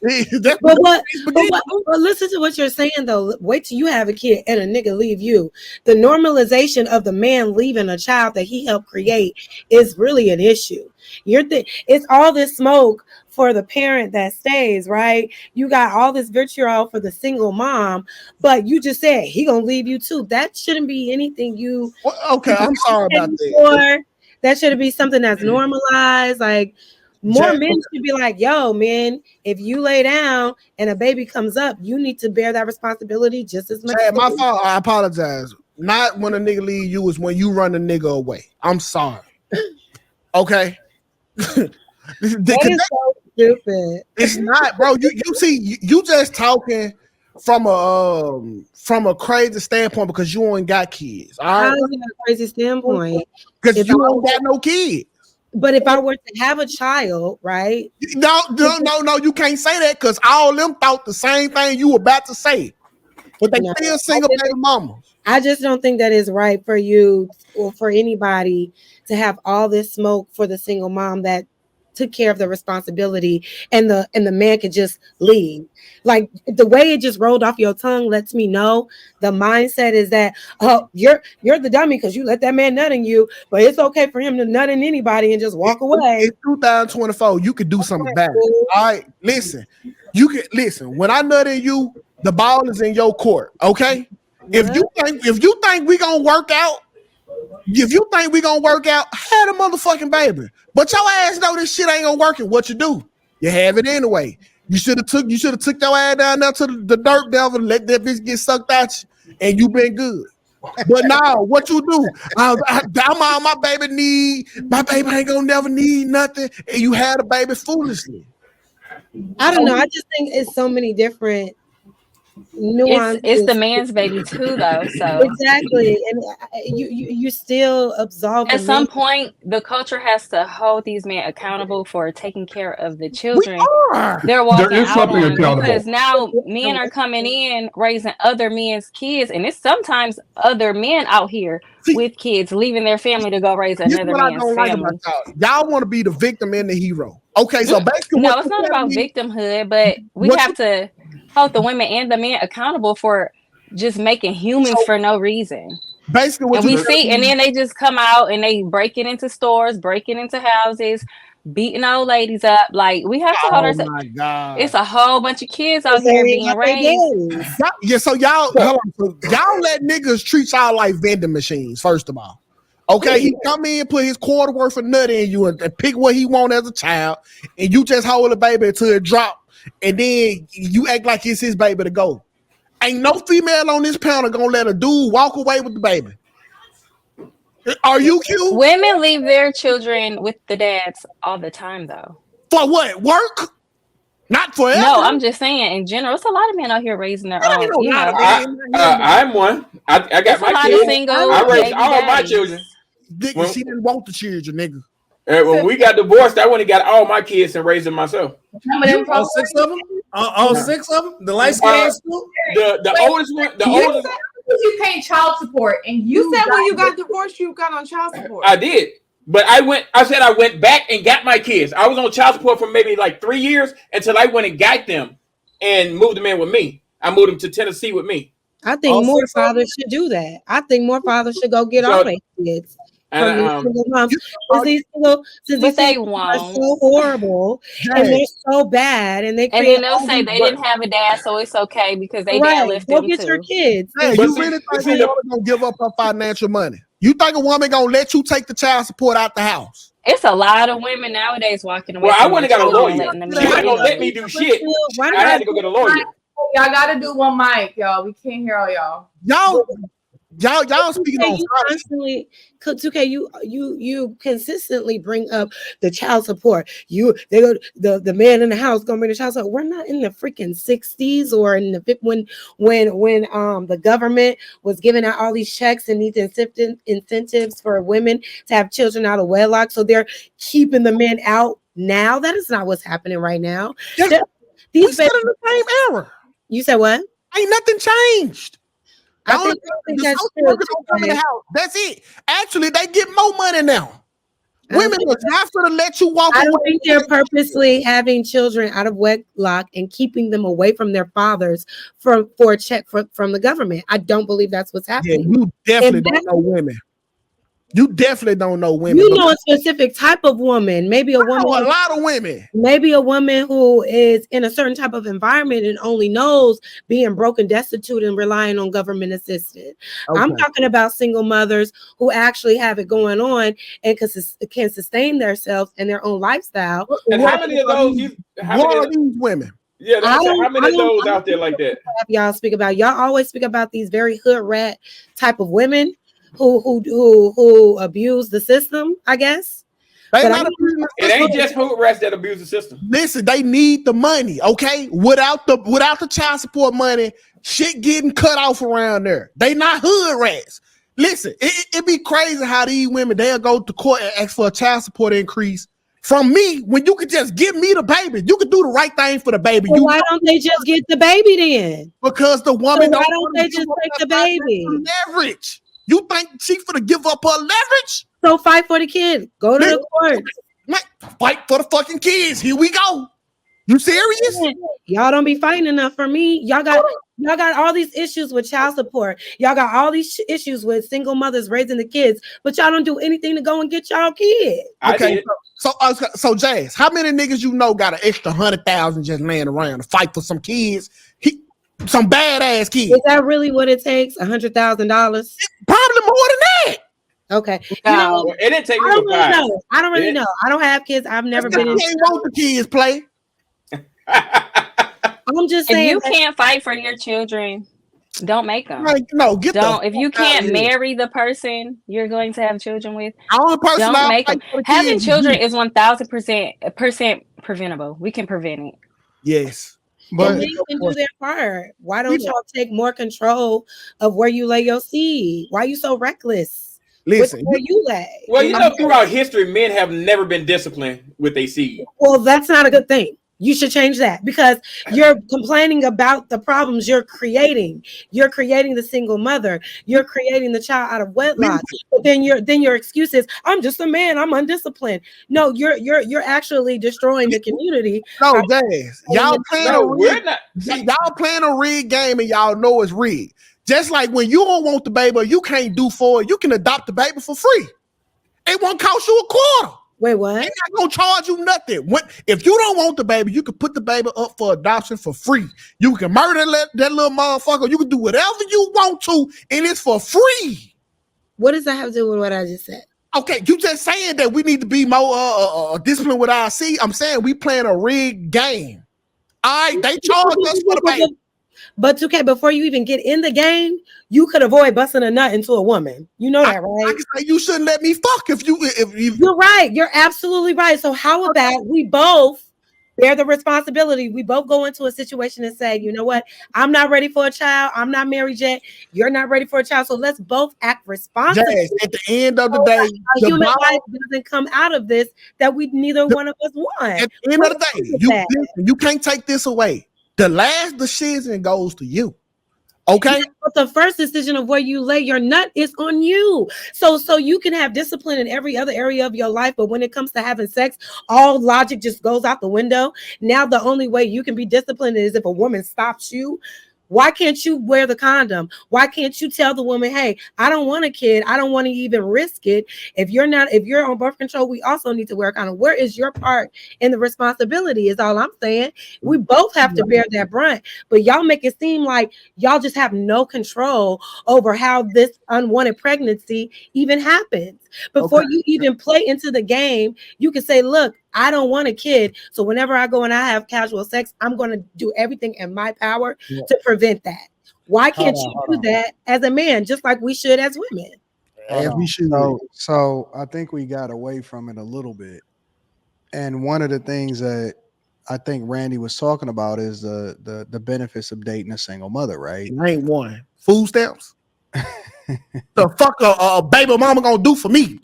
That's but listen to what you're saying though. Wait till you have a kid and a nigga leave you. The normalization of the man leaving a child that he helped create is really an issue. It's all this smoke for the parent that stays, right? You got all this vitriol for the single mom, but you just said he gonna leave you too. That shouldn't be anything you. okay. I'm sorry about that. That should be something that's normalized. Like more Jack, men should be like, yo, man, if you lay down and a baby comes up, you need to bear that responsibility just as much. Jack, my fault. I apologize. Not when a nigga leave you, is when you run a nigga away. I'm sorry. Okay. That is so stupid. It's not, bro. You see, you just talking from a crazy standpoint because you ain't got kids. All right? How is it a crazy standpoint? Because you ain't got no kids. But if I were to have a child, right? No, you can't say that because all them thought the same thing you were about to say. But they still single baby mama. I just don't think that is right for you or for anybody to have all this smoke for the single mom that took care of the responsibility and the man could just leave. Like the way it just rolled off your tongue lets me know the mindset is that, oh, you're the dummy because you let that man nut in you, but it's okay for him to nut in anybody and just walk away. In 2024, you could do something bad. All right, listen. You can listen. When I nut in you, the ball is in your court. Okay. If you think we gonna work out, have a motherfucking baby. But your ass know this shit ain't gonna work. And what you do? You have it anyway. You should have took your ass down there to the dirt devil, let that bitch get sucked out you, and you been good. But now, what you do? I'm all my baby ain't gonna never need nothing, and you had a baby foolishly. I don't know. I just think it's so many different nuances. It's the man's baby too, though. So exactly, and you still absolve. At some point, the culture has to hold these men accountable for taking care of the children they're walking out on, because now men are coming in raising other men's kids, and it's sometimes other men out here with kids leaving their family to go raise another man's family. Y'all want to be the victim and the hero. Okay, so basically, no, it's not about victimhood, but we have to hold the women and the men accountable for just making humans for no reason. Basically, what and we see, and then they just come out and they breaking into stores, breaking into houses, beating old ladies up. Like, we have to hold ourselves. My God. It's a whole bunch of kids out here being raised. Yeah, so y'all let niggas treat y'all like vending machines. First of all, okay, he come in, put his quarter worth of nut in you, and pick what he want as a child, and you just hold the baby until it drop, and then you act like it's his baby to go. Ain't no female on this panel gonna let a dude walk away with the baby. Are you cute? Women leave their children with the dads all the time, though. For what? Work? Not forever. No, I'm just saying in general. It's a lot of men out here raising their own. You know, I'm one. I got my kids. I raised all my children. She didn't want the children, nigga. When we got divorced, I went and got all my kids and raised them myself. All six of them? All six of them? The light skin school? The oldest one. The oldest. You pay child support, and you said when you got divorced, you got on child support. I did, but I said I went back and got my kids. I was on child support for maybe like 3 years until I went and got them and moved them in with me. I moved them to Tennessee with me. I think more fathers should do that. I think more fathers should go get all their kids. Since these things are so horrible and they're so bad, and then they'll say they didn't have a dad, so it's okay because they dad left them too. Go get your kids. Hey, you really think a woman gonna give up her financial money? You think a woman gonna let you take the child support out the house? It's a lot of women nowadays walking away. Well, I wouldn't got a lawyer. She ain't gonna let me do shit. I had to go get a lawyer. Y'all gotta do one mic, y'all. We can't hear all y'all. Y'all speaking on constantly. 2K, you consistently bring up the child support. The man in the house gonna bring the child support. We're not in the freaking 60s or in the when the government was giving out all these checks and these incentives for women to have children out of wedlock. So they're keeping the men out now. That is not what's happening right now. These still in the same era. You said what? Ain't nothing changed. I think that's true. That's it. Actually, they get more money now. Women are not going to let you walk away. I don't think they're purposely having children out of wedlock and keeping them away from their fathers for a check from the government. I don't believe that's what's happening. Yeah, you definitely don't know women. You definitely don't know women. You know a specific type of woman. Maybe a woman. I know a lot of women. Maybe a woman who is in a certain type of environment and only knows being broke and destitute and relying on government assistance. Okay. I'm talking about single mothers who actually have it going on and can sustain themselves and their own lifestyle. And how many of those? What are these women? Yeah, how many of those out there like that? Y'all speak about. Y'all always speak about these very hood rat type of women who abuse the system, I guess. It ain't just hood rats that abuse the system. Listen, they need the money, okay? Without the child support money, shit getting cut off around there. They not hood rats. Listen, it be crazy how these women, they'll go to court and ask for a child support increase from me when you could just give me the baby. You could do the right thing for the baby. Well, why don't they just get the baby then? Because the woman why don't they just take the baby? Leverage. You think she's gonna give up her leverage? So fight for the kid. Go to the court. Fight for the fucking kids. Here we go. You serious? Y'all don't be fighting enough for me. Y'all got all these issues with child support. Y'all got all these issues with single mothers raising the kids, but y'all don't do anything to go and get y'all kids. Okay, so Jazz, how many niggas you know got an extra 100,000 just laying around to fight for some kids? Some badass kids. Is that really what it takes? $100,000? Probably more than that. Okay. No, it didn't take me to buy. I don't really know. I don't have kids. I've never been in. Can't want the kids play. I'm just saying. If you can't fight for your children, don't make them. If you can't marry the person you're going to have children with, don't make them. Having children is 1,000% preventable. We can prevent it. Yes. But they can do their part. Why don't y'all take more control of where you lay your seed? Why are you so reckless? Listen, where you lay. Well, throughout history, men have never been disciplined with their seed. Well, that's not a good thing. You should change that because you're complaining about the problems you're creating. You're creating the single mother. You're creating the child out of wedlock. But then your excuse is, I'm just a man. I'm undisciplined. No, you're actually destroying the community. No, Jazz, y'all playing a rigged game and y'all know it's rigged. Just like when you don't want the baby, or you can't do for it, you can adopt the baby for free. It won't cost you a quarter. Wait, what? They're not gonna charge you nothing. If you don't want the baby, you can put the baby up for adoption for free. You can murder that little motherfucker. You can do whatever you want to, and it's for free. What does that have to do with what I just said? Okay, you just saying that we need to be more disciplined with our seed. I'm saying we playing a rigged game. All right, they charge us for the baby. But 2K, before you even get in the game, you could avoid busting a nut into a woman. You know that, right? I can say you shouldn't let me fuck if you. You're right. You're absolutely right. So how about we both bear the responsibility? We both go into a situation and say, you know what? I'm not ready for a child. I'm not married yet. You're not ready for a child. So let's both act responsibly. Yes, at the end of the day, a human life doesn't come out of this that we neither one of us want. At the end of the day, you can't take this away. The last decision goes to you. Okay. But the first decision of where you lay your nut is on you. So you can have discipline in every other area of your life, but when it comes to having sex, all logic just goes out the window. Now the only way you can be disciplined is if a woman stops you. Why can't you wear the condom? Why can't you tell the woman, hey, I don't want a kid. I don't want to even risk it. If you're on birth control, we also need to wear a condom. Where is your part in the responsibility is all I'm saying. We both have to bear that brunt, but y'all make it seem like y'all just have no control over how this unwanted pregnancy even happens. Before you even play into the game, you can say, look, I don't want a kid. So whenever I go and I have casual sex, I'm going to do everything in my power to prevent that. Why can't you do that as a man, just like we should as women? As we should. So I think we got away from it a little bit. And one of the things that I think Randi was talking about is the benefits of dating a single mother, right? Ain't one. Food stamps. The fuck a baby mama gonna do for me?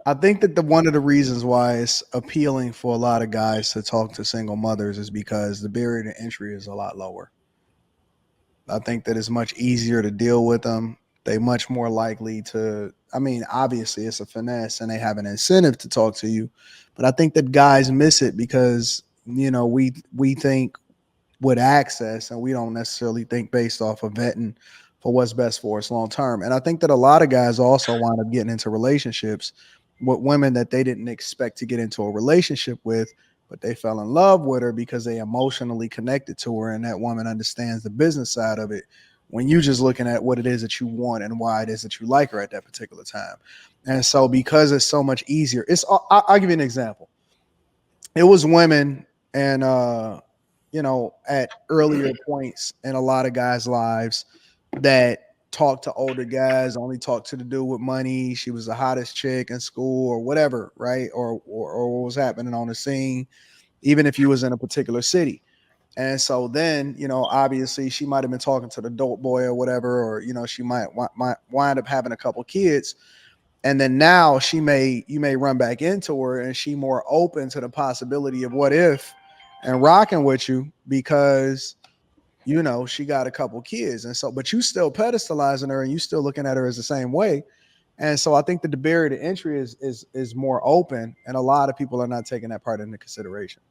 I think that one of the reasons why it's appealing for a lot of guys to talk to single mothers is because the barrier to entry is a lot lower. I think that it's much easier to deal with them. they much more likely to, I mean, obviously it's a finesse and they have an incentive to talk to you, but I think that guys miss it because, you know, we think with access and we don't necessarily think based off of vetting for what's best for us long term. And I think that a lot of guys also wind up getting into relationships with women that they didn't expect to get into a relationship with, but they fell in love with her because they emotionally connected to her, and that woman understands the business side of it when you just looking at what it is that you want and why it is that you like her at that particular time. And so because it's so much easier, I'll give you an example. It was women and you know, at earlier points in a lot of guys' lives that talked to older guys, only talked to the dude with money. She was the hottest chick in school or whatever, right? Or what was happening on the scene, even if you was in a particular city. And so then, you know, obviously she might have been talking to the dope boy or whatever, or, you know, she might wind up having a couple kids. And then now you may run back into her and she more open to the possibility of what if and rocking with you because, you know, she got a couple kids. And so, but you still pedestalizing her and you still looking at her as the same way. And so I think that the barrier to entry is more open, and a lot of people are not taking that part into consideration.